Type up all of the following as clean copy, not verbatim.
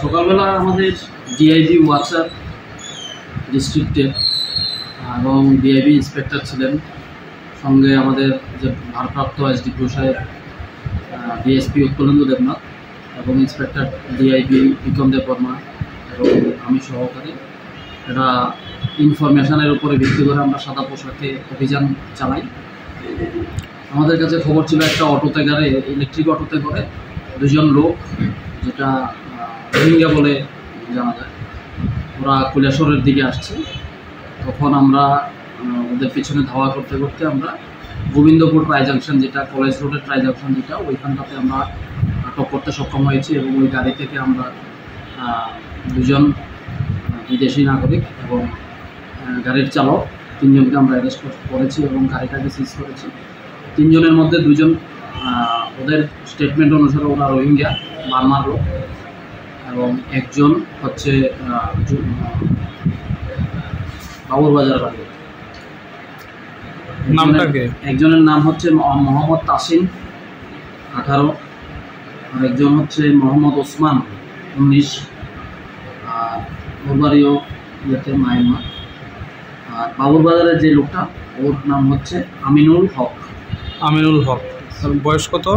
সকালবেলা আমাদের DIB watcher ডিস্ট্রিক্টের এবং ডিআইবি ইন্সপেক্টর ছিলেন, সঙ্গে আমাদের যে ভারপ্রাপ্ত এসডিপিও সাহেব ডিএসপি উৎপলেন্দু দেবনাথ এবং ইন্সপেক্টর ডিআইবি বিক্রম দেব বর্মা এবং আমি সহকারী। এটা ইনফরমেশনের উপরে ভিত্তি করে আমরা সাদা পোশাকে অভিযান চালাই। আমাদের কাছে খবর ছিল একটা অটোতে করে, ইলেকট্রিক অটোতে করে দুজন লোক, যেটা রোহিঙ্গা বলে জানা যায়, ওরা কৈলাসহরের দিকে আসছে। তখন আমরা ওদের পিছনে ধাওয়া করতে করতে আমরা গোবিন্দপুর ট্রাই জাংশন, যেটা কলেজ রোডের ট্রাই জাংশন, যেটা ওইখানটাতে আমরা আটক করতে সক্ষম হয়েছি এবং ওই গাড়ি থেকে আমরা দুজন বিদেশি নাগরিক এবং গাড়ির চালক তিনজনকে আমরা অ্যারেস্ট করেছি এবং গাড়িটাকে সিজ করেছি। তিনজনের মধ্যে দুজন ওদের স্টেটমেন্ট অনুসারে ওরা রোহিঙ্গা বার্মার লোক এবং একজন হচ্ছে বাবুরবাজার বাড়ি। একজনের নাম হচ্ছে মোহাম্মদ তাসিন 18, আর একজন হচ্ছে মোহাম্মদ ওসমান 19, আর ওর বাড়িও ইয়েতে মায়ানমার। আর বাবুরবাজারের যে লোকটা, ওর নাম হচ্ছে আমিনুল হক। বয়স কত?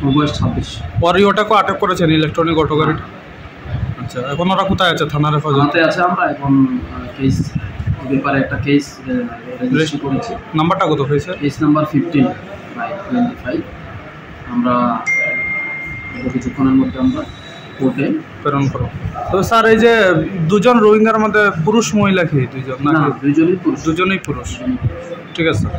ওর বয়স 26। পরে ওটাকে আটক করেছেন ইলেকট্রনিক অটো গাড়িটা। আচ্ছা, এখন ওরা কোথায় আছে? থানার হেফাজতে আছে। আমরা এখন কেস ব্যাপারে একটা কেস রেজিস্টার করেছি। নাম্বারটা কত হয়েছে? Case number 15/25। আমরা কিছুক্ষণের মধ্যে আমরা কোর্টে প্রেরণ করব। তো স্যার, এই যে দুজন রোহিঙ্গার মধ্যে পুরুষ মহিলা কি দুইজন? না, দুজনেই পুরুষ। দুজনেই পুরুষ। ঠিক আছে স্যার।